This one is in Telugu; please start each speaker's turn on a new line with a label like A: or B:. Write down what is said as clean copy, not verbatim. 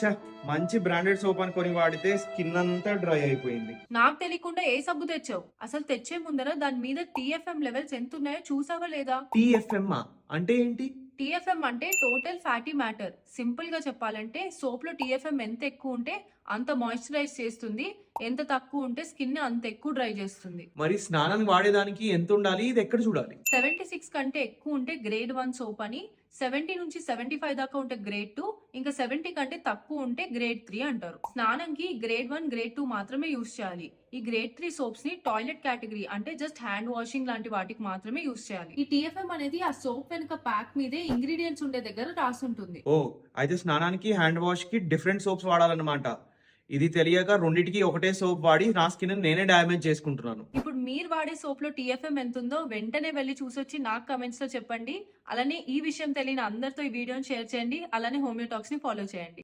A: ఛ, మంచి బ్రాండెడ్ సోప్ అని కొని వాడితే స్కిన్ అంతా డ్రై అయిపోయింది.
B: నాకు తెలియకుండా ఏ సబ్బు తెచ్చావు? అసలు తెచ్చే ముందర దాని మీద టీఎఫ్ఎం లెవెల్స్ ఎంత ఉన్నాయో చూసావా లేదా?
A: టీఎఫ్ఎం అంటే ఏంటి?
B: టీఎఫ్ఎం అంటే టోటల్ ఫ్యాటీ మ్యాటర్. సింపుల్ గా చెప్పాలంటే సోప్ లో టీఎఫ్ఎం ఎంత ఎక్కువ ఉంటే అంత మాయిశ్చరైజ్ చేస్తుంది, ఎంత తక్కువ ఉంటే స్కిన్ అంత ఎక్కువ డ్రై చేస్తుంది.
A: మరి స్నానానికి వాడేదానికి ఎంత ఉండాలి? ఇది ఎక్కడ చూడాలి?
B: 76 కంటే ఎక్కువ ఉంటే గ్రేడ్ 1 సోప్ అని, 70 నుంచి 75 దాకా ఉంటే గ్రేడ్ 2, ఇంకా 70 కంటే తక్కువ ఉంటే గ్రేడ్ 3 అంటారు. స్నానంకి గ్రేడ్ 1, గ్రేడ్ 2 మాత్రమే యూస్ చేయాలి. ఈ గ్రేడ్ 3 సోప్స్ ని టాయిలెట్ కేటగిరీ అంటే జస్ట్ హ్యాండ్ వాషింగ్ లాంటి వాటికి మాత్రమే యూస్ చేయాలి. ఈ టీఎఫ్ఎం అనేది ఆ సోప్ వెనుక ప్యాక్ మీదే ఇంగ్రీడియంట్స్ ఉండే దగ్గర రాసుంటుంది.
A: ఓ, అయితే స్నానానికి హ్యాండ్ వాష్ కి డిఫరెంట్ సోప్స్ వాడాలన్నమాట. ఇది తెలియక రెండిటికి ఒకటే సోప్ వాడి నా స్కిన్ నేనే డ్యామేజ్ చేసుకుంటున్నాను.
B: ఇప్పుడు మీరు వాడే సోప్ లో టీఎఫ్ఎం ఎంత ఉందో వెంటనే వెళ్ళి చూసొచ్చి నాకు కమెంట్స్ లో చెప్పండి. అలానే ఈ విషయం తెలియని అందరితో ఈ వీడియోని షేర్ చేయండి. అలానే హోమియోటాక్స్ ని ఫాలో చేయండి.